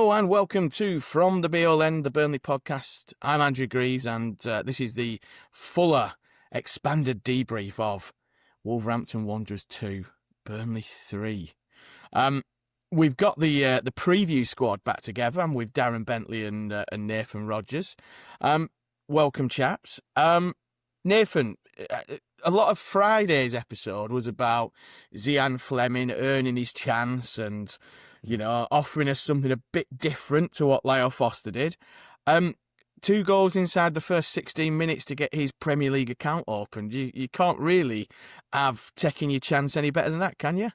Hello and welcome to From the BOLN, the Burnley podcast. I'm Andrew Greaves and this is the fuller, expanded debrief of Wolverhampton Wanderers 2, Burnley 3. We've got the preview squad back together. I'm with Darren Bentley and Nathan Rogers. Welcome, chaps. Nathan, a lot of Friday's episode was about Zian Fleming earning his chance and, you know, offering us something a bit different to what Lyle Foster did. 2 goals inside the first 16 minutes to get his Premier League account opened. You can't really have taken your chance any better than that, can you?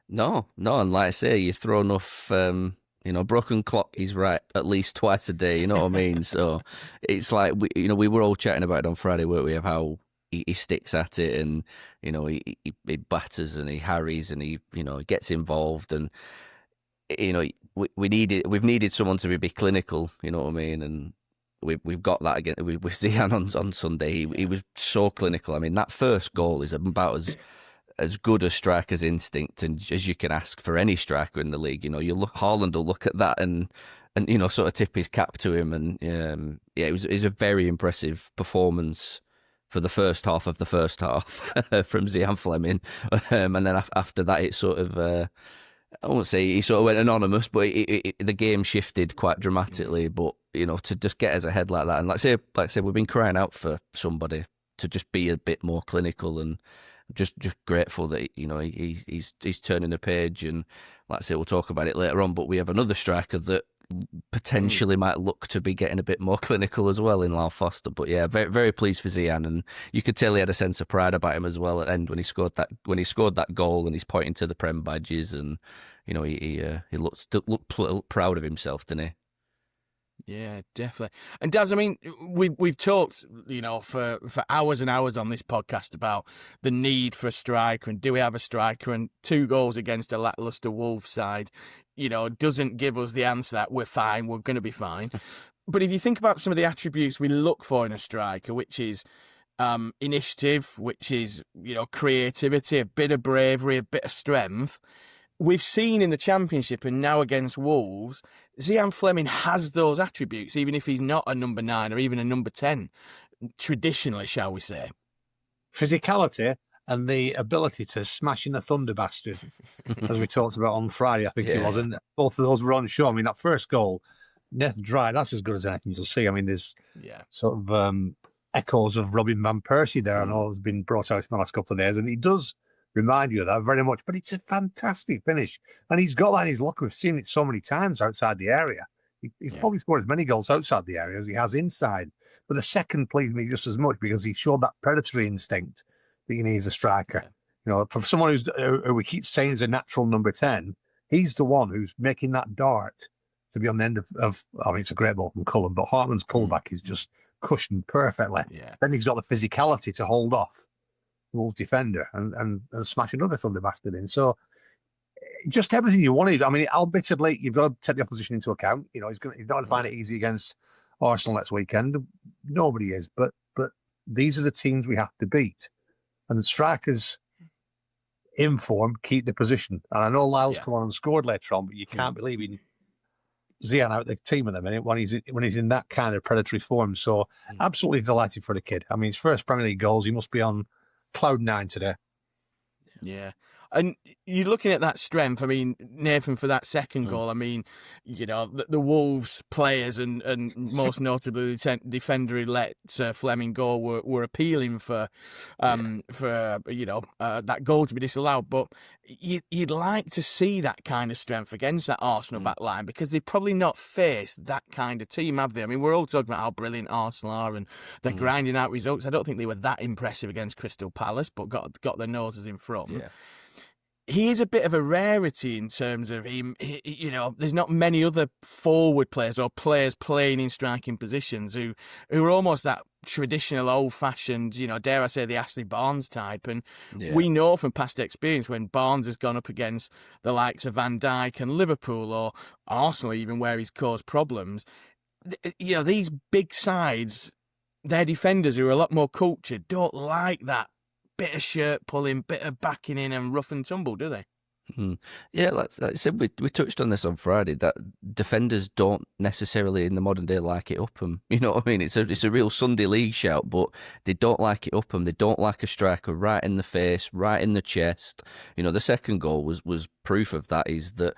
No, and like I say, you throw enough, broken clock is right at least twice a day, you know what I mean? So it's like, we were all chatting about it on Friday, weren't we, of how he sticks at it and, he batters and he harries and he gets involved and, we've needed someone to be clinical, you know what I mean? And we've got that again with Zian on Sunday. He was so clinical. I mean, that first goal is about as good a striker's instinct and as you can ask for any striker in the league. Haaland will look at that and sort of tip his cap to him. And it was a very impressive performance for the first half of the first half from Zean Fleming. And then after that, it sort of, I won't say he sort of went anonymous, but the game shifted quite dramatically. But, to just get us ahead like that. And like I say, we've been crying out for somebody to just be a bit more clinical and just grateful that, he's turning a page. And like I say, we'll talk about it later on, but we have another striker that potentially might look to be getting a bit more clinical as well in Lyle Foster. But yeah, very, very pleased for Zian, and you could tell he had a sense of pride about him as well at the end when he scored that goal and he's pointing to the Prem badges and he looked proud of himself, didn't he? Yeah, definitely. And Daz, I mean, we've talked, for hours and hours on this podcast about the need for a striker and do we have a striker, and 2 goals against a lacklustre Wolves side, doesn't give us the answer that we're fine, we're going to be fine. But if you think about some of the attributes we look for in a striker, which is initiative, which is, creativity, a bit of bravery, a bit of strength, we've seen in the Championship and now against Wolves, Zean Fleming has those attributes, even if he's not a number 9 or even a number 10, traditionally, shall we say. Physicality and the ability to smash in the thunder bastard, as we talked about on Friday, I think it was. And both of those were on show. I mean, that first goal, Nathan Dry, that's as good as anything you'll see. I mean, there's sort of echoes of Robin Van Persie there. I know has been brought out in the last couple of days, and he does remind you of that very much. But it's a fantastic finish. And he's got that in his locker. We've seen it so many times outside the area. He's probably scored as many goals outside the area as he has inside. But the second pleased me just as much because he showed that predatory instinct that you need as a striker. For someone who we keep saying is a natural number 10, he's the one who's making that dart to be on the end of I mean, it's a great ball from Cullen, but Hartman's pullback is just cushioned perfectly. Yeah. Then he's got the physicality to hold off the Wolves defender and smash another thunder bastard in. So just everything you wanted. I mean, admittedly, you've got to take the opposition into account. He's not going to find it easy against Arsenal next weekend. Nobody is, but these are the teams we have to beat. And the strikers in form keep the position. And I know Lyle's come on and scored later on, but you can't be leaving Zian out the team at the minute when he's in that kind of predatory form. So absolutely delighted for the kid. I mean, his first Premier League goals, he must be on cloud 9 today. Yeah. And you're looking at that strength. I mean, Nathan, for that second goal, I mean, the Wolves players and most notably the defender who let Fleming go were appealing for that goal to be disallowed. But you'd like to see that kind of strength against that Arsenal back line because they've probably not faced that kind of team, have they? I mean, we're all talking about how brilliant Arsenal are and they're grinding out results. I don't think they were that impressive against Crystal Palace, but got their noses in front. Yeah. He is a bit of a rarity in terms of him. There's not many other forward players or players playing in striking positions who are almost that traditional, old-fashioned, dare I say, the Ashley Barnes type. And we know from past experience when Barnes has gone up against the likes of Van Dijk and Liverpool or Arsenal, even where he's caused problems. These big sides, their defenders who are a lot more cultured don't like that bit of shirt pulling, bit of backing in and rough and tumble, do they? Yeah, like I said, we touched on this on Friday, that defenders don't necessarily in the modern day like it up 'em. You know what I mean? It's a real Sunday league shout, but they don't like it up 'em. They don't like a striker right in the face, right in the chest. You know, the second goal was proof of that. Is that,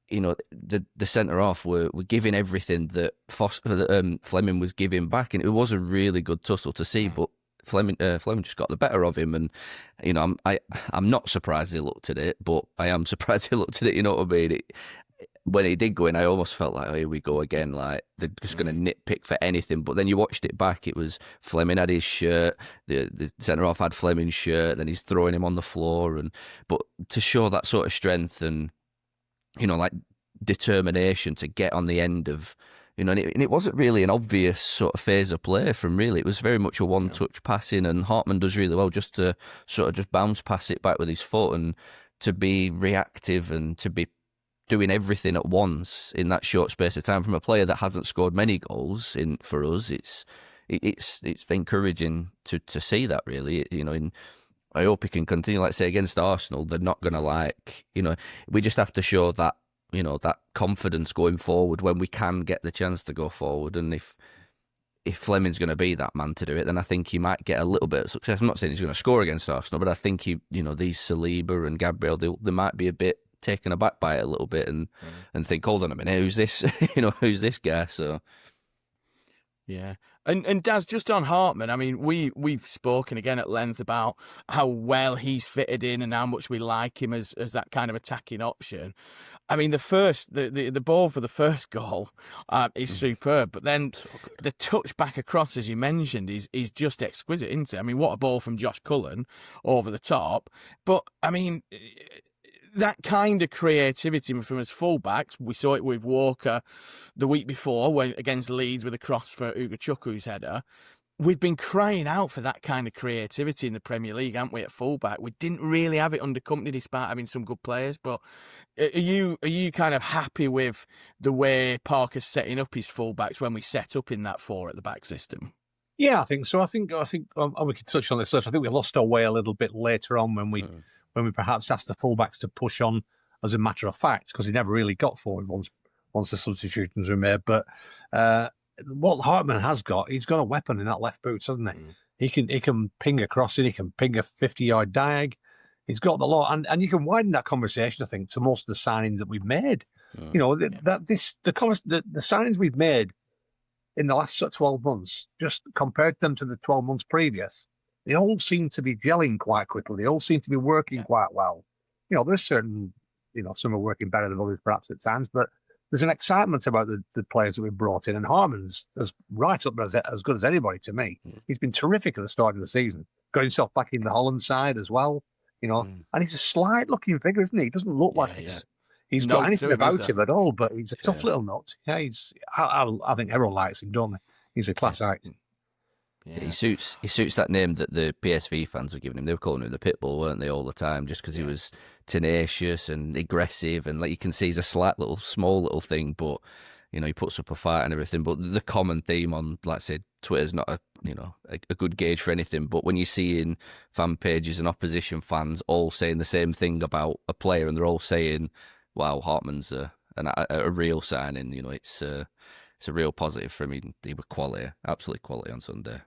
you know, the centre half were giving everything that Fleming was giving back, and it was a really good tussle to see, but. Fleming just got the better of him, and you know I'm not surprised he looked at it, but I am surprised he looked at it. You know what I mean? When he did go in, I almost felt like, oh, here we go again. Like they're just going to nitpick for anything. But then you watched it back. It was Fleming had his shirt, the centre half had Fleming's shirt. Then he's throwing him on the floor, but to show that sort of strength and, you know, like determination to get on the end of. You know, and it wasn't really an obvious sort of phase of play from really. It was very much a one-touch passing, and Hartman does really well just to sort of just bounce pass it back with his foot and to be reactive and to be doing everything at once in that short space of time from a player that hasn't scored many goals. For us, it's encouraging to see that really. You know, I hope he can continue. Like say against Arsenal, they're not going to you know, we just have to show that. You know, that confidence going forward when we can get the chance to go forward. And if Fleming's going to be that man to do it, then I think he might get a little bit of success. I'm not saying he's going to score against Arsenal, but I think these Saliba and Gabriel, they might be a bit taken aback by it a little bit and think, hold on a minute, who's this? Who's this guy? So. Yeah. And Daz, just on Hartman, I mean, we've spoken again at length about how well he's fitted in and how much we like him as that kind of attacking option. I mean, the ball for the first goal is superb, but then the touch back across, as you mentioned, is just exquisite, isn't it? I mean, what a ball from Josh Cullen over the top. But, I mean, that kind of creativity from his fullbacks, we saw it with Walker the week before against Leeds with a cross for Ugochukwu's header. We've been crying out for that kind of creativity in the Premier League, haven't we, at fullback? We didn't really have it under company despite having some good players. But are you kind of happy with the way Parker's setting up his fullbacks when we set up in that 4 at the back system? Yeah, I think so. I think we could touch on this later. I think we lost our way a little bit later on when we perhaps asked the fullbacks to push on as a matter of fact, because he never really got forward once the substitutions were made. But what Hartman has got, he's got a weapon in that left boot, hasn't he? He can ping a crossing, he can ping a 50-yard diag. He's got the lot, and you can widen that conversation, I think, to most of the signings that we've made. You know, the signings we've made in the last 12 months, just compared them to the 12 months previous, they all seem to be gelling quite quickly. They all seem to be working quite well. You know, there's certain, some are working better than others perhaps at times, but there's an excitement about the players that we've brought in, and Hartman's right up as good as anybody to me. He's been terrific at the start of the season. Got himself back in the Holland side as well, and he's a slight-looking figure, isn't he? He doesn't look like he's got anything about him at all, but he's a tough little nut. Yeah, I think everyone likes him, don't they? He's a class act. Yeah. He suits that name that the PSV fans were giving him. They were calling him the Pitbull, weren't they, all the time, just because he was tenacious and aggressive, and like you can see he's a small little thing, but he puts up a fight and everything. But the common theme on, like I said, Twitter's not a good gauge for anything, but when you see in fan pages and opposition fans all saying the same thing about a player, and they're all saying, wow, Hartman's a real signing, it's a real positive for him. He was quality, absolutely quality on Sunday.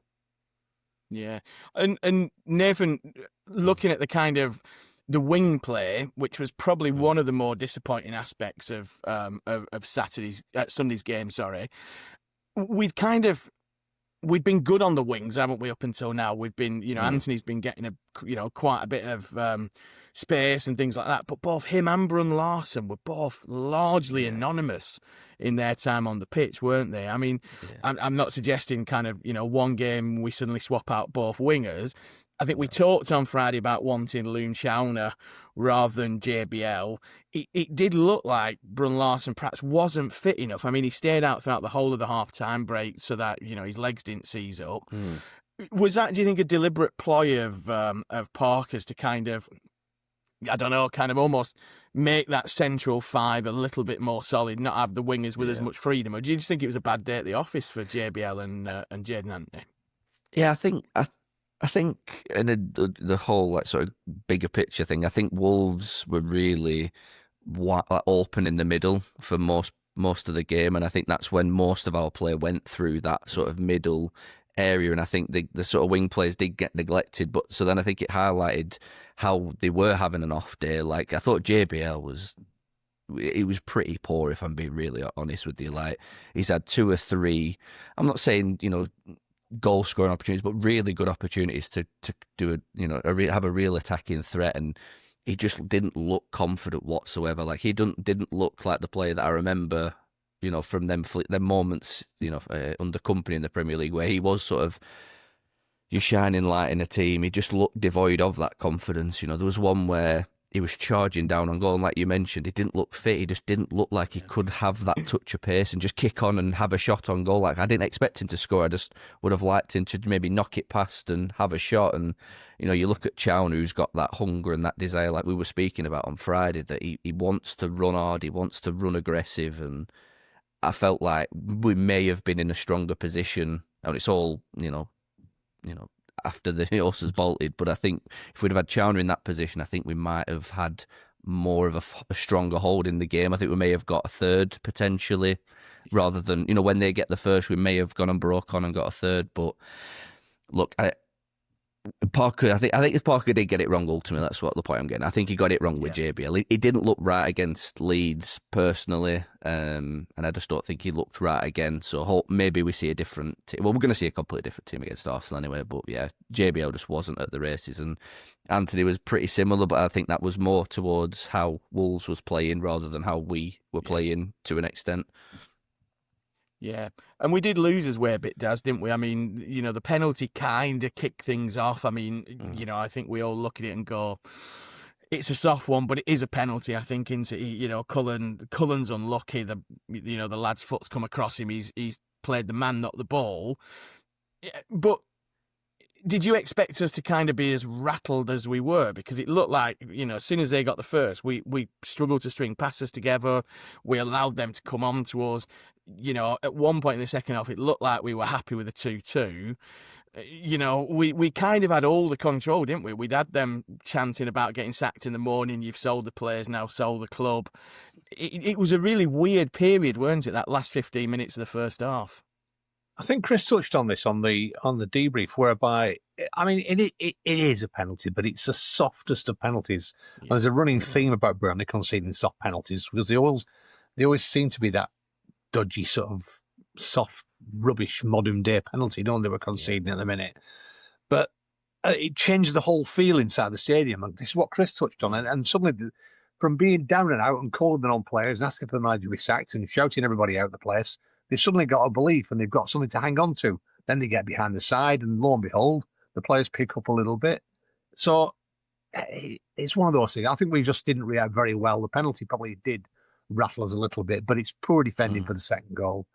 Yeah, and Nathan, looking at the kind of the wing play, which was probably one of the more disappointing aspects of Sunday's game. Sorry, we'd been good on the wings, haven't we? Up until now, we've been, Anthony's been getting quite a bit of space and things like that. But both him and Brun Larsen were both largely anonymous in their time on the pitch, weren't they? I mean, I'm not suggesting kind of, one game we suddenly swap out both wingers. I think we talked on Friday about wanting Loon Chauner rather than JBL. It did look like Brun Larsen perhaps wasn't fit enough. I mean, he stayed out throughout the whole of the half-time break so that, his legs didn't seize up. Was that, do you think, a deliberate ploy of Parker's to kind of, I don't know, kind of almost make that central 5 a little bit more solid, not have the wingers with as much freedom? Or do you just think it was a bad day at the office for JBL and Jaden Anthony? Yeah, I think I think in the whole like sort of bigger picture thing, I think Wolves were really open in the middle for most of the game, and I think that's when most of our play went through that sort of middle area, and I think the sort of wing players did get neglected. But so then I think it highlighted how they were having an off day. Like I thought JBL was. He was pretty poor, if I'm being really honest with you. Like he's had 2 or 3. I'm not saying goal scoring opportunities, but really good opportunities to do have a real attacking threat, and he just didn't look confident whatsoever. Like he didn't look like the player that I remember, from them moments, under Company in the Premier League, where he was sort of your shining light in a team. He just looked devoid of that confidence. There was one where he was charging down on goal, and like you mentioned, he didn't look fit. He just didn't look like he could have that touch of pace and just kick on and have a shot on goal. Like I didn't expect him to score. I just would have liked him to maybe knock it past and have a shot. And you look at Chown, who's got that hunger and that desire, like we were speaking about on Friday, that he wants to run hard, he wants to run aggressive, and I felt like we may have been in a stronger position. And it's all after the horse has bolted, but I think if we'd have had Chowner in that position, I think we might have had more of a stronger hold in the game. I think we may have got a third potentially, rather than when they get the first, we may have gone and broke on and got a third. But look, Parker, I think Parker did get it wrong ultimately. That's what the point I'm getting. I think he got it wrong with JBL. He didn't look right against Leeds personally, and I just don't think he looked right again. So hope maybe we see a different team. Well, we're going to see a completely different team against Arsenal anyway. But yeah, JBL just wasn't at the races, and Anthony was pretty similar. But I think that was more towards how Wolves was playing rather than how we were playing to an extent. Yeah, and we did lose his way a bit, Daz, didn't we? I mean, the penalty kind of kicked things off. I mean, I think we all look at it and go, it's a soft one, but it is a penalty. I think Cullen's unlucky. The lad's foot's come across him. He's played the man, not the ball. Yeah, but did you expect us to kind of be as rattled as we were? Because it looked like, as soon as they got the first, we struggled to string passes together. We allowed them to come on to us. At one point in the second half, it looked like we were happy with a 2-2. We kind of had all the control, didn't we? We'd had them chanting about getting sacked in the morning. You've sold the players, now sold the club. It was a really weird period, weren't it? That last 15 minutes of the first half. I think Chris touched on this on the debrief, whereby, I mean, it is a penalty, but it's the softest of penalties. Yeah. And there's a running theme about Burnley conceding soft penalties, because they always seem to be that dodgy sort of soft, rubbish, modern day penalty, don't they, were conceding at the minute. But it changed the whole feel inside the stadium, and this is what Chris touched on. And suddenly, from being down and out and calling on players and asking for the manager to be sacked and shouting everybody out of the place, they've suddenly got a belief and they've got something to hang on to. Then they get behind the side, and lo and behold, the players pick up a little bit. So it's one of those things. I think we just didn't react very well. The penalty probably did rattle us a little bit, but it's poor defending for the second goal.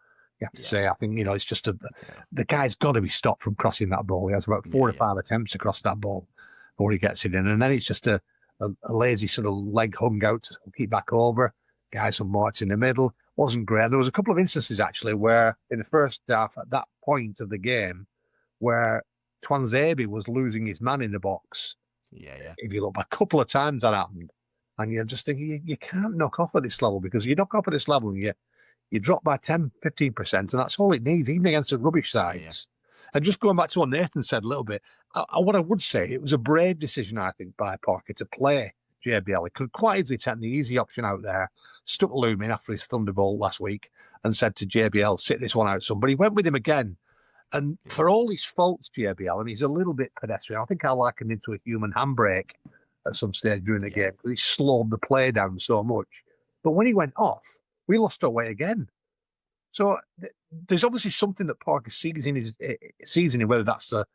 You have to say, I think, it's just the guy's got to be stopped from crossing that ball. He has about 4 or 5 attempts to cross that ball before he gets it in. And then it's just a lazy sort of leg hung out to keep back over. Guys from Martin in the middle. Wasn't great. There was a couple of instances, actually, where in the first half, at that point of the game, where Twanzebe was losing his man in the box. Yeah. If you look, a couple of times that happened. And you're just thinking, you can't knock off at this level, because you knock off at this level and you drop by 10, 15%, and that's all it needs, even against the rubbish sides. Yeah. And just going back to what Nathan said a little bit, what I would say, it was a brave decision, I think, by Parker to play JBL. He could quite easily take the easy option out there, stuck Loom in after his Thunderbolt last week and said to JBL, sit this one out, son. But he went with him again. And for all his faults, JBL, and he's a little bit pedestrian, I think I liken him into a human handbrake at some stage during the game, because he slowed the play down so much. But when he went off, we lost our way again. So there's obviously something that Parker sees in him, whether that's the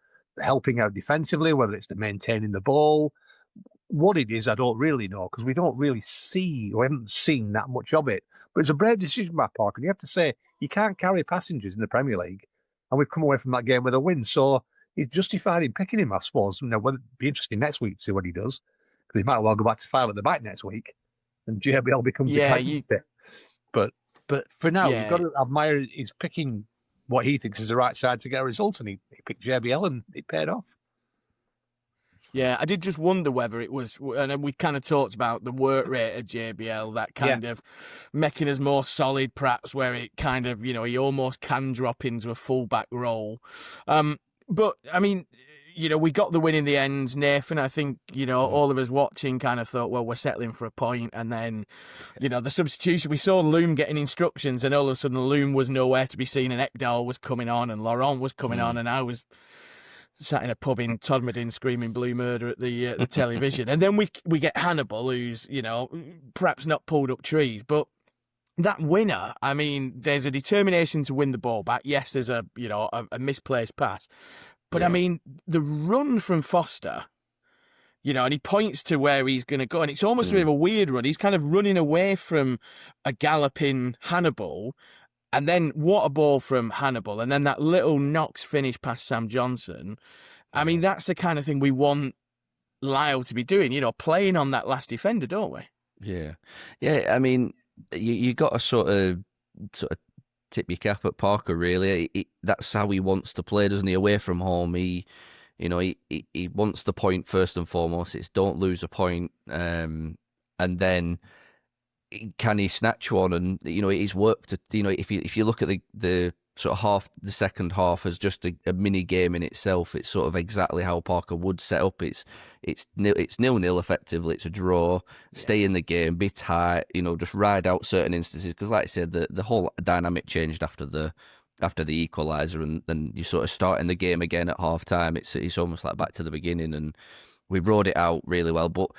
helping out defensively, whether it's the maintaining the ball. What it is, I don't really know, because we don't really see, or haven't seen that much of it. But it's a brave decision by Parker. And you have to say, you can't carry passengers in the Premier League. And we've come away from that game with a win. So he's justified in picking him, I suppose. Whether it'd be interesting next week to see what he does. Because he might well go back to 5 at the back next week. And JBL becomes the captain. But for now, you've got to admire he's picking what he thinks is the right side to get a result. And he picked JBL and it paid off. Yeah, I did just wonder whether it was, and we kind of talked about the work rate of JBL, that kind of making us more solid, perhaps, where it kind of, he almost can drop into a fullback role. But, I mean, we got the win in the end, Nathan. I think, all of us watching kind of thought, well, we're settling for a point. And then, the substitution, we saw Loom getting instructions, and all of a sudden Loom was nowhere to be seen, and Ekdal was coming on, and Laurent was coming on, and I was sat in a pub in Todmorden screaming blue murder at the television. And then we get Hannibal, who's, perhaps not pulled up trees, but that winner, I mean, there's a determination to win the ball back. Yes, there's a misplaced pass. But, I mean, the run from Foster, and he points to where he's going to go, and it's almost a bit of a weird run. He's kind of running away from a galloping Hannibal. And then what a ball from Hannibal. And then that little Knox finish past Sam Johnson. I mean, that's the kind of thing we want Lyle to be doing, playing on that last defender, don't we? Yeah. Yeah, I mean, you got to sort of tip your cap at Parker, really. That's how he wants to play, doesn't he? Away from home, he wants the point first and foremost. It's don't lose a point. And then can he snatch one? And he's worked. If you look at the sort of the second half as just a mini game in itself, it's sort of exactly how Parker would set up. It's 0-0 effectively. It's a draw. Stay in the game, be tight. Just ride out certain instances, because, like I said, the whole dynamic changed after the equaliser, and then you sort of start in the game again at half time. It's almost like back to the beginning, and we rode it out really well. But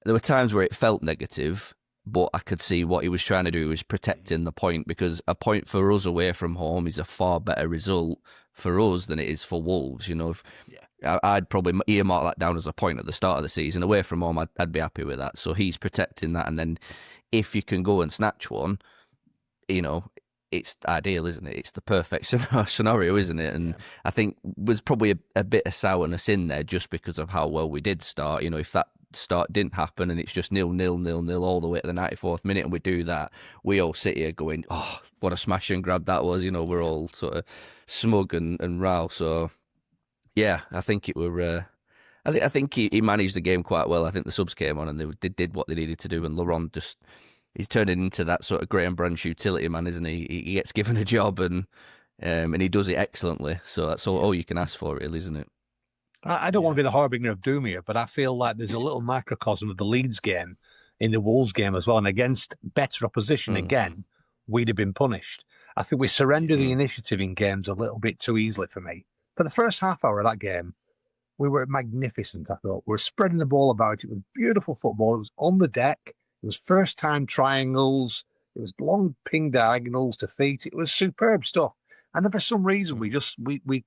there were times where it felt negative, but I could see what he was trying to do was protecting the point, because a point for us away from home is a far better result for us than it is for Wolves. I'd probably earmark that down as a point at the start of the season. Away from home, I'd be happy with that. So he's protecting that, and then if you can go and snatch one, it's ideal, isn't it? It's the perfect scenario, isn't it? And I think there's probably a bit of sourness in there just because of how well we did start. If that start didn't happen and it's just 0-0 all the way to the 94th minute and we do that, we all sit here going, oh, what a smash and grab that was. We're all sort of smug and rile. So yeah, I think it were I think he managed the game quite well. I think the subs came on and they did what they needed to do, and Laurent he's turning into that sort of Graham Branch utility man, isn't he? He gets given a job and he does it excellently. So that's all you can ask for, really, isn't it? I don't want to be the harbinger of doom here, but I feel like there's a little microcosm of the Leeds game in the Wolves game as well. And against better opposition, again, we'd have been punished. I think we surrender the initiative in games a little bit too easily for me. For the first half hour of that game, we were magnificent, I thought. We were spreading the ball about. It was beautiful football. It was on the deck. It was first-time triangles. It was long ping diagonals to feet. It was superb stuff. And then for some reason, we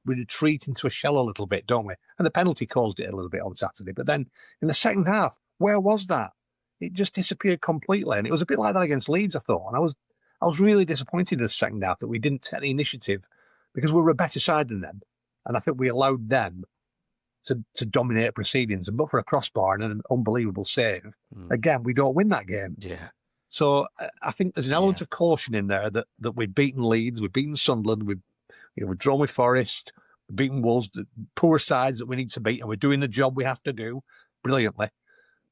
retreat into a shell a little bit, don't we? And the penalty caused it a little bit on Saturday. But then in the second half, where was that? It just disappeared completely. And it was a bit like that against Leeds, I thought. And I was really disappointed in the second half that we didn't take the initiative, because we were a better side than them. And I think we allowed them to dominate proceedings. And but for a crossbar and an unbelievable save, again, we don't win that game. Yeah. So I think there's an element of caution in there that we've beaten Leeds, we've beaten Sunderland, we've drawn with Forest, we've beaten Wolves, the poor sides that we need to beat, and we're doing the job we have to do brilliantly.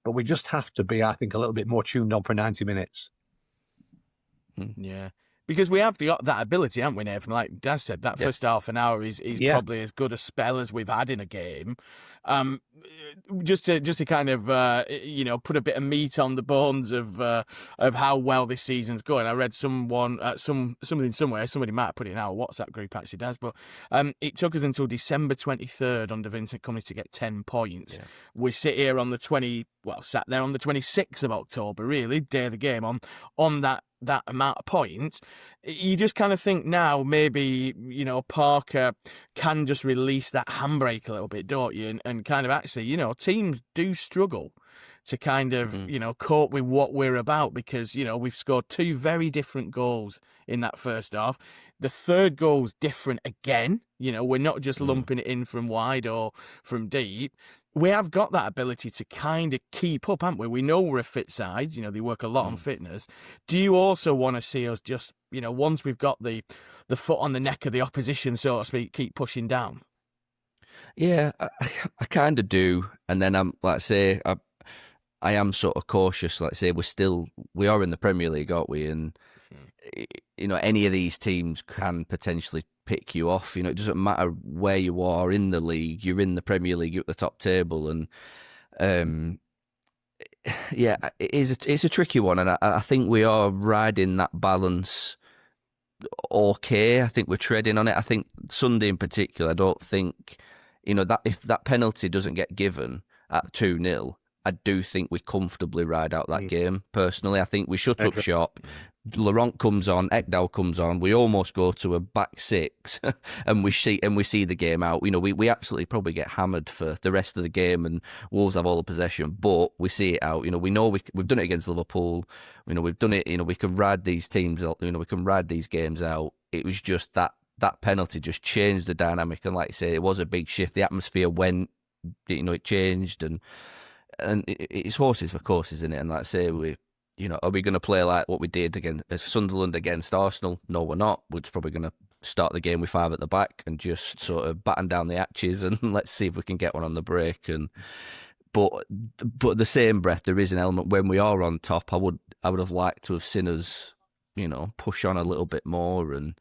But we just have to be, I think, a little bit more tuned on for 90 minutes. Yeah. Because we have that ability, haven't we, Nathan? Like Daz said, that first half an hour is probably as good a spell as we've had in a game. Just to kind of put a bit of meat on the bones of how well this season's going. I read something somewhere. Somebody might have put it in our WhatsApp group, actually, Daz. But it took us until December 23rd under Vincent Kompany to get 10 points. Yeah. We sat here on sat there on the 26th of October, really, day of the game, on that amount of points. You just kind of think now maybe, Parker can just release that handbrake a little bit, don't you? And kind of actually, teams do struggle to kind of, cope with what we're about, because, we've scored two very different goals in that first half. The third goal's different again. We're not just lumping it in from wide or from deep. We have got that ability to kind of keep up, haven't we? We know we're a fit side. They work a lot on fitness. Do you also want to see us just, once we've got the foot on the neck of the opposition, so to speak, keep pushing down? Yeah, I kind of do. And then I'm like I say, I am sort of cautious. Like I say, we are in the Premier League, aren't we? And any of these teams can potentially pick you off. It doesn't matter where you are in the league. You're in the Premier League, you're at the top table, and yeah, it's a tricky one. And I think we are riding that balance okay. I think we're treading on it. I think Sunday in particular, I don't think that if that penalty doesn't get given at 2-0, I do think we comfortably ride out that game. Personally, I think we shut up shop. Laurent comes on, Ekdal comes on. We almost go to a back six, and we see the game out. We absolutely probably get hammered for the rest of the game, and Wolves have all the possession. But we see it out. We know we've done it against Liverpool. We've done it. We can ride these teams. We can ride these games out. It was just that penalty just changed the dynamic, and like I say, it was a big shift. The atmosphere went. It changed, and it's horses for courses, isn't it? And like I say, are we going to play like what we did against Sunderland against Arsenal? No, we're not. We're just probably going to start the game with 5 at the back and just sort of batten down the hatches and let's see if we can get one on the break. But at the same breath, there is an element when we are on top. I would have liked to have seen us, push on a little bit more. And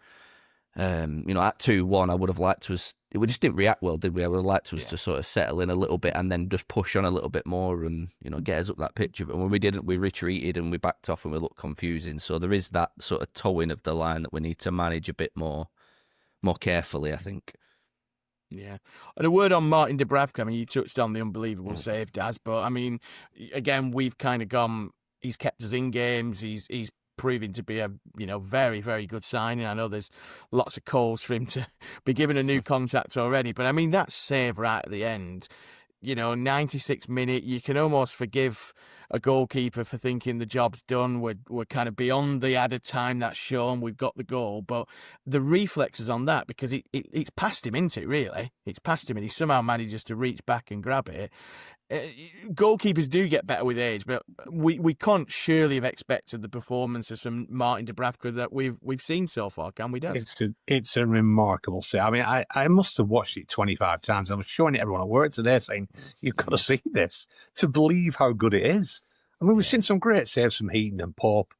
at 2-1, I would have liked to us. We just didn't react well, did we? I would have liked us to sort of settle in a little bit and then just push on a little bit more and, get us up that picture. But when we didn't, we retreated and we backed off and we looked confusing. So there is that sort of towing of the line that we need to manage a bit more carefully, I think. Yeah. And a word on Martin Dubravka. I mean, you touched on the unbelievable save, Daz, but I mean, again, we've kind of gone, he's kept us in games, he's proving to be a very, very good signing. I know there's lots of calls for him to be given a new contract already, but I mean that save right at the end, 96 minute, you can almost forgive a goalkeeper for thinking the job's done. We're kind of beyond the added time that's shown. We've got the goal, but the reflexes on that, because it's past him, isn't it? Really, it's past him, and he somehow manages to reach back and grab it. Goalkeepers do get better with age, but we can't surely have expected the performances from Martin Dubravka that we've seen so far, can we, Daz? It's a remarkable set. I mean, I must have watched it 25 times. I was showing it everyone at work today, saying, you've got to see this to believe how good it is. I mean, we've seen some great saves from Heaton and Pope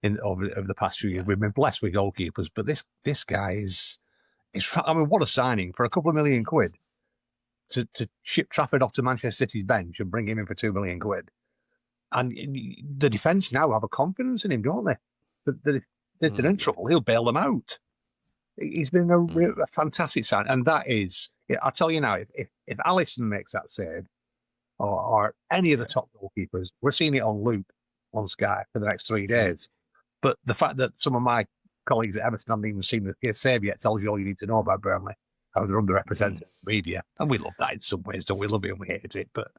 over the past few years. We've been blessed with goalkeepers, but this guy is. I mean, what a signing for a couple of £1 million. To ship Trafford off to Manchester City's bench and bring him in for £2 million. And the defence now have a confidence in him, don't they? That if they're in trouble, he'll bail them out. He's been a fantastic sign. And that is, I'll tell you now, if Alisson makes that save, or any of the top goalkeepers, we're seeing it on loop on Sky for the next 3 days. But the fact that some of my colleagues at Everton haven't even seen the save yet tells you all you need to know about Burnley. How they're underrepresented in the media. And we love that in some ways, don't we? Love it and we hate it. But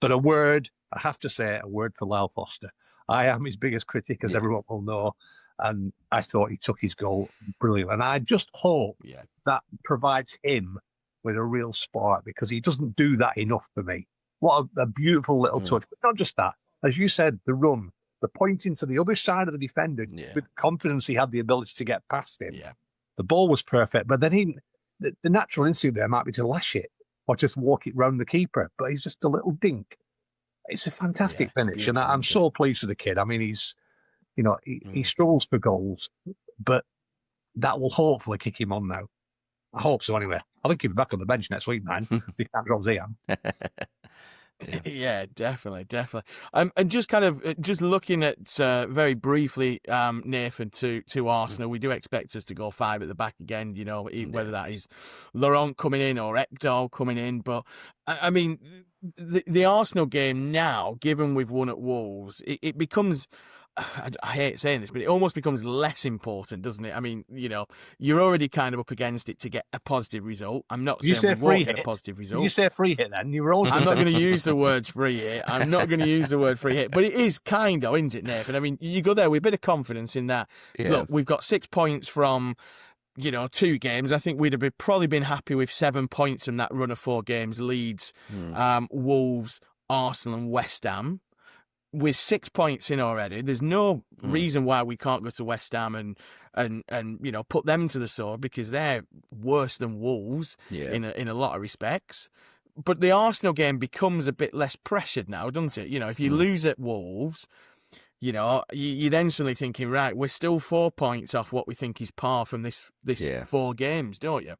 but a word, I have to say, a word for Lyle Foster. I am his biggest critic, as everyone will know. And I thought he took his goal brilliant. And I just hope that provides him with a real spark, because he doesn't do that enough for me. What a beautiful little touch. But not just that. As you said, the run, the pointing to the other side of the defender with confidence he had the ability to get past him. Yeah. The ball was perfect, but then the natural instinct there might be to lash it or just walk it round the keeper, but he's just a little dink. It's a fantastic finish, and I'm so pleased with the kid. I mean, he struggles for goals, but that will hopefully kick him on now. I hope so anyway. I think he'll be back on the bench next week, man. He can't drop Zian. Yeah, definitely. And just kind of just looking at very briefly, Nathan, to Arsenal, we do expect us to go 5 at the back again. Whether that is Laurent coming in or Ekdal coming in, but I mean, the Arsenal game now, given we've won at Wolves, it becomes. I hate saying this, but it almost becomes less important, doesn't it? I mean, you're already kind of up against it to get a positive result. I'm not saying we won't get a positive result. You say free hit then? You were always I'm not going to use the words free hit. I'm not going to use the word free hit. But it is kind of, isn't it, Nathan? I mean, you go there with a bit of confidence in that. Yeah. Look, we've got 6 points from 2 games. I think we'd have probably been happy with 7 points from that run of 4 games. Leeds, Wolves, Arsenal and West Ham. With 6 points in already, there's no reason why we can't go to West Ham and and put them to the sword, because they're worse than Wolves Yeah. in a lot of respects. But the Arsenal game becomes a bit less pressured now, doesn't it? If you lose at Wolves, you're then suddenly thinking, right, we're still 4 points off what we think is par from this 4 games, don't you?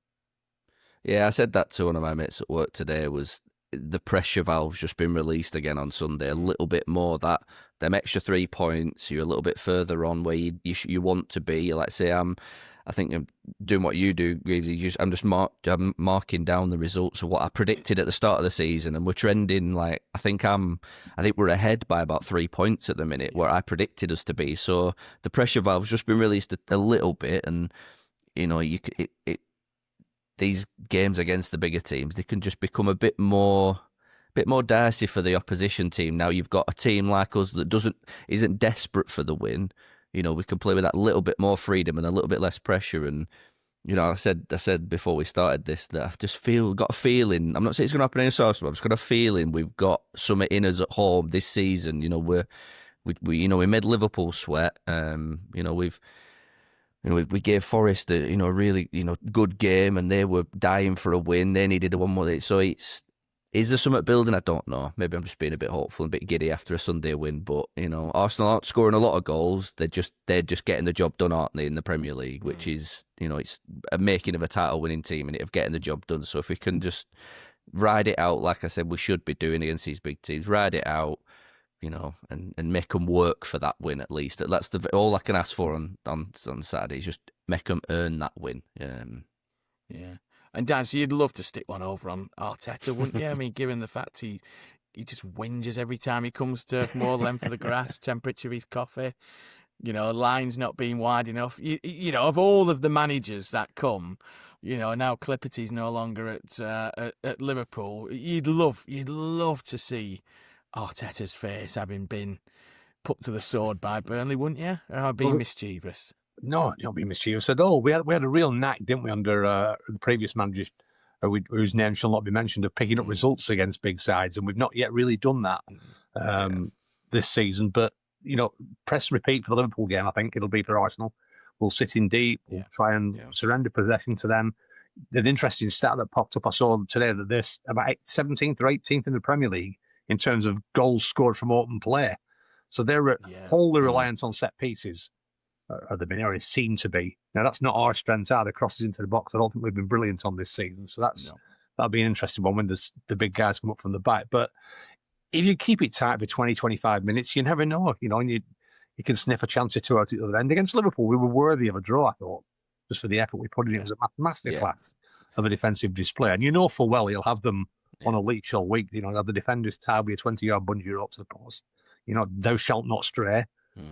Yeah, I said that to one of my mates at work today, was the pressure valve's just been released again on Sunday, a little bit more, that them extra 3 points, you're a little bit further on where you want to be. Like, say, I think I'm doing what you do, Greavesy. I'm just marking down the results of what I predicted at the start of the season, and we're trending like I think we're ahead by about 3 points at the minute where I predicted us to be. So the pressure valve's just been released a little bit, and these games against the bigger teams, they can just become a bit more dicey for the opposition team. Now you've got a team like us that isn't desperate for the win. We can play with that little bit more freedom and a little bit less pressure. And I said before we started this that I've just got a feeling. I'm not saying it's going to happen any source, but I've just got a feeling we've got something in us at home this season. We made Liverpool sweat. We gave Forest a really good game, and they were dying for a win. They needed a one more. So is there something building? I don't know. Maybe I'm just being a bit hopeful and a bit giddy after a Sunday win. But Arsenal aren't scoring a lot of goals. They're just getting the job done, aren't they, in the Premier League? Which is it's a making of a title winning team, and of getting the job done. So if we can just ride it out, like I said, we should be doing against these big teams, ride it out. And make them work for that win at least. That's all I can ask for on Saturday, is just make them earn that win. Yeah. And Daz, you'd love to stick one over on Arteta, wouldn't you? I mean, given the fact he just whinges every time he comes to more length of the grass, temperature of his coffee, lines not being wide enough. Of all of the managers that come, now Clipperty's no longer at Liverpool. You'd love to see Arteta's face having been put to the sword by Burnley, wouldn't you? Or being mischievous? No, don't be mischievous at all. We had a real knack, didn't we, under the previous manager, whose name shall not be mentioned, of picking up results against big sides, and we've not yet really done that this season. But press repeat for the Liverpool game. I think it'll be for Arsenal. We'll sit in deep. We'll try and surrender possession to them. An interesting stat that popped up I saw today, that this about 17th or 18th in the Premier League in terms of goals scored from open play. So they're wholly reliant on set pieces at the minute, or it seemed to be. Now, that's not our strength either, crosses into the box. I don't think we've been brilliant on this season. So that'll be an interesting one when the big guys come up from the back. But if you keep it tight for 20, 25 minutes, you never know, and you can sniff a chance or two out at the other end. Against Liverpool, we were worthy of a draw, I thought, just for the effort we put in. It was a masterclass of a defensive display. And full well he'll have them on a leash all week. Have the defenders tied with a 20-yard bungee up to the post. Thou shalt not stray.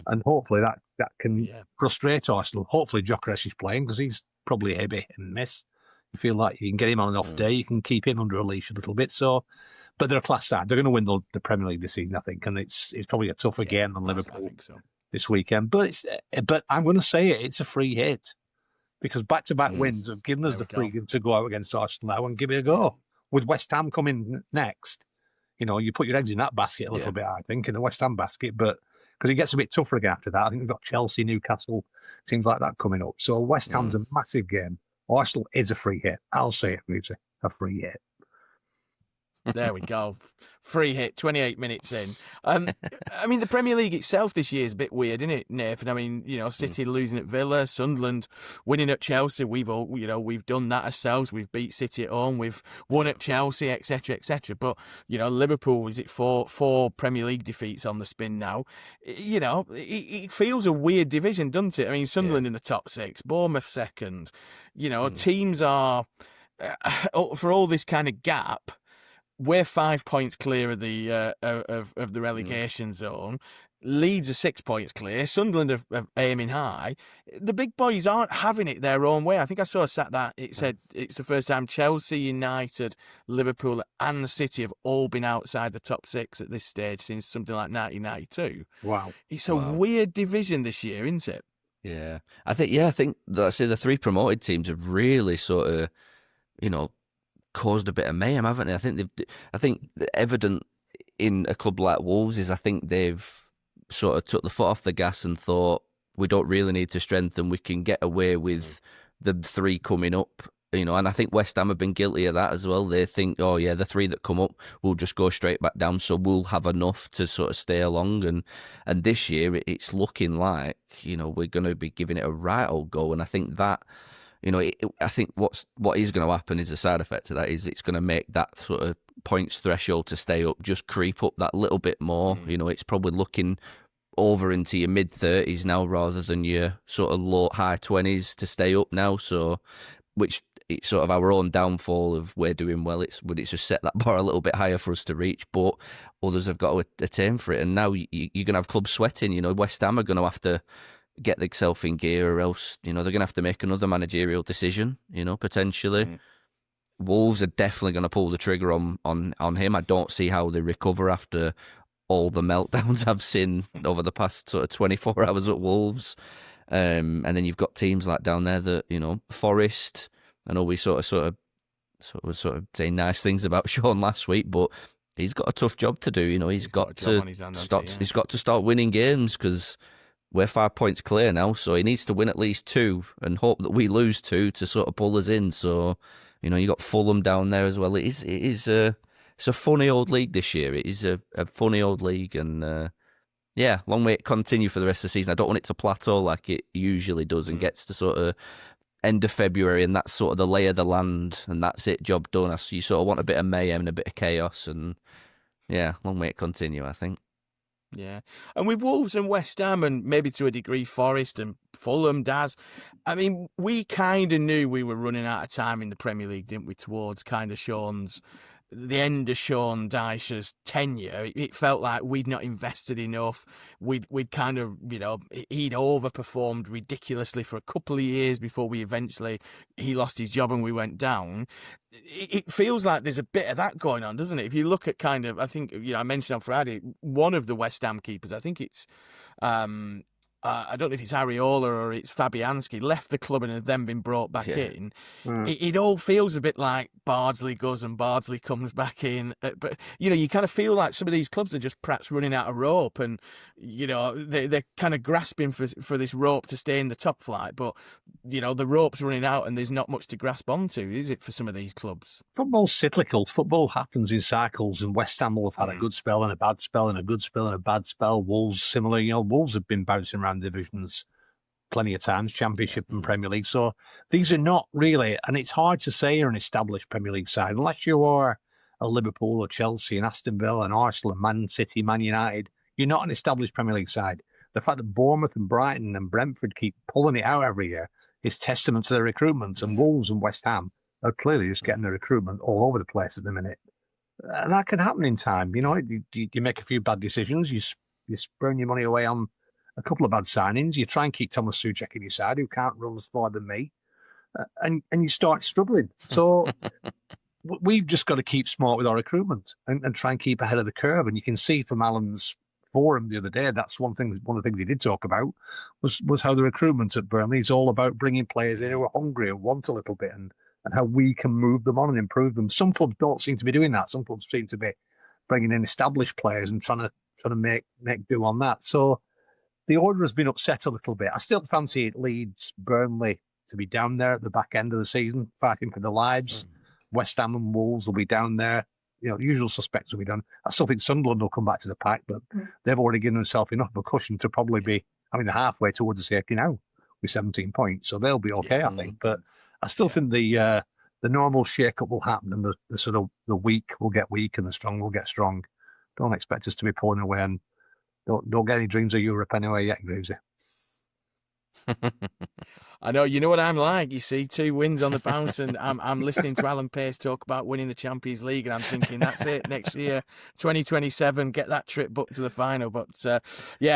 And hopefully that can frustrate Arsenal. Hopefully Gyökeres is playing, because he's probably a bit and miss. You feel like you can get him on an off day, you can keep him under a leash a little bit. So, but they're a class side. They're going to win the Premier League this season, I think, and it's probably a tougher game than Liverpool this weekend. But I'm going to say it's a free hit, because back-to-back wins have given us the freedom to go out against Arsenal now and give it a go. With West Ham coming next, you put your eggs in that basket a little bit, I think, in the West Ham basket, but because it gets a bit tougher again after that. I think we've got Chelsea, Newcastle, teams like that coming up. So West Ham's a massive game. Arsenal is a free hit. I'll say it, it's a free hit. There we go. Free hit, 28 minutes in. I mean, the Premier League itself this year is a bit weird, isn't it, Nathan? I mean, City losing at Villa, Sunderland winning at Chelsea. We've done that ourselves. We've beat City at home. We've won at Chelsea, etc., etc. But Liverpool, is it four Premier League defeats on the spin now? It feels a weird division, doesn't it? I mean, Sunderland in the top 6, Bournemouth second. Teams are for all this kind of gap. We're 5 points clear of the relegation zone. Leeds are 6 points clear. Sunderland are aiming high. The big boys aren't having it their own way. I think I saw a stat that it said it's the first time Chelsea, United, Liverpool and City have all been outside the top 6 at this stage since something like 1992. Wow. It's a weird division this year, isn't it? Yeah. I think let's say the 3 promoted teams have really sort of, caused a bit of mayhem, haven't they? I think evident in a club like Wolves is I think they've sort of took the foot off the gas and thought, we don't really need to strengthen. We can get away with the 3 coming up. And I think West Ham have been guilty of that as well. They think, oh yeah, the 3 that come up will just go straight back down, so we'll have enough to sort of stay along. And this year it's looking like, we're going to be giving it a right old go. And I think that, I think what is going to happen is a side effect of that is it's going to make that sort of points threshold to stay up just creep up that little bit more. It's probably looking over into your mid-30s now rather than your sort of low high 20s to stay up now. So, which it's sort of our own downfall of we're doing well. It's just set that bar a little bit higher for us to reach, but others have got to attain for it. And now you're going to have clubs sweating. West Ham are going to have to get themselves in gear, or else they're going to have to make another managerial decision. Potentially. Wolves are definitely going to pull the trigger on him. I don't see how they recover after all the meltdowns I've seen over the past sort of 24 hours at Wolves. And then you've got teams like down there that, Forest. I know we sort of saying nice things about Sean last week, but he's got a tough job to do. He's got to start winning games because we're 5 points clear now. So he needs to win at least 2 and hope that we lose 2 to sort of pull us in. So, you got Fulham down there as well. It's a funny old league this year. It is a funny old league, and long way to continue for the rest of the season. I don't want it to plateau like it usually does and gets to sort of end of February, and that's sort of the lay of the land, and that's it, job done. You sort of want a bit of mayhem and a bit of chaos, and long way to continue, I think. Yeah, and with Wolves and West Ham, and maybe to a degree Forest and Fulham, Daz, I mean, we kind of knew we were running out of time in the Premier League, didn't we, towards kind of the end of Sean Dyche's tenure. It felt like we'd not invested enough. We'd kind of, he'd overperformed ridiculously for a couple of years before he lost his job and we went down. It feels like there's a bit of that going on, doesn't it? If you look at kind of, I think, I mentioned on Friday, one of the West Ham keepers, I think it's, I don't know if it's Areola or it's Fabianski, left the club and had then been brought back in. It all feels a bit like Bardsley goes and Bardsley comes back in. But, you kind of feel like some of these clubs are just perhaps running out of rope and, they're kind of grasping for this rope to stay in the top flight. But, the rope's running out and there's not much to grasp onto, is it, for some of these clubs? Football's cyclical. Football happens in cycles, and West Ham will have had a good spell and a bad spell and a good spell and a bad spell. Wolves, similar. Wolves have been bouncing around divisions plenty of times, Championship and Premier League. So these are not really, and it's hard to say you're an established Premier League side unless you are a Liverpool or Chelsea and Aston Villa and Arsenal and Man City, Man United. You're not an established Premier League side. The fact that Bournemouth and Brighton and Brentford keep pulling it out every year is testament to their recruitment. And Wolves and West Ham are clearly just getting the recruitment all over the place at the minute. And that can happen in time. You make a few bad decisions. You burn your money away on a couple of bad signings. You try and keep Thomas Souček in your side, who can't run as far than me, and you start struggling. So we've just got to keep smart with our recruitment and try and keep ahead of the curve. And you can see from Alan's forum the other day, that's one of the things he did talk about was how the recruitment at Burnley is all about bringing players in who are hungry and want a little bit, and how we can move them on and improve them. Some clubs don't seem to be doing that. Some clubs seem to be bringing in established players and trying to make do on that. So the order has been upset a little bit. I still fancy Leeds, Burnley to be down there at the back end of the season, fighting for their lives. West Ham and Wolves will be down there. The usual suspects will be done. I still think Sunderland will come back to the pack, but they've already given themselves enough of a cushion to probably be, they're halfway towards the safety now with 17 points, so they'll be okay, I think. But I still think the normal shake-up will happen, and the sort of the weak will get weak and the strong will get strong. Don't expect us to be pulling away, and don't get any dreams of Europe anyway yet, Greavesy. I know, you know what I'm like. You see 2 wins on the bounce, and I'm listening to Alan Pace talk about winning the Champions League, and I'm thinking that's it next year, 2027, get that trip booked to the final. But a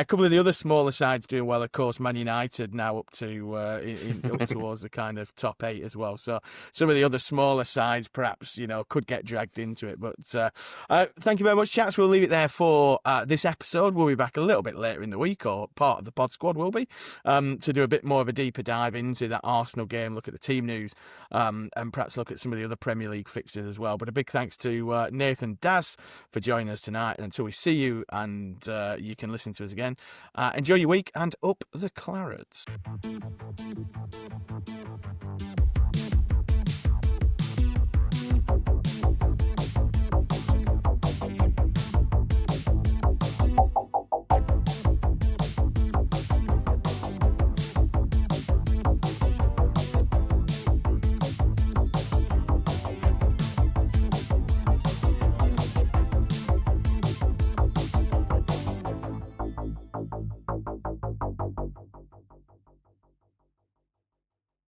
couple of the other smaller sides doing well. Of course, Man United now up to up towards the kind of top 8 as well. So some of the other smaller sides perhaps could get dragged into it. But thank you very much, chaps. We'll leave it there for this episode. We'll be back a little bit later in the week, or part of the pod squad will be, to do a bit more of a deeper dive dive into that Arsenal game, look at the team news, and perhaps look at some of the other Premier League fixtures as well. But a big thanks to Nathan, Daz for joining us tonight. And until we see you and you can listen to us again, enjoy your week and up the Clarets.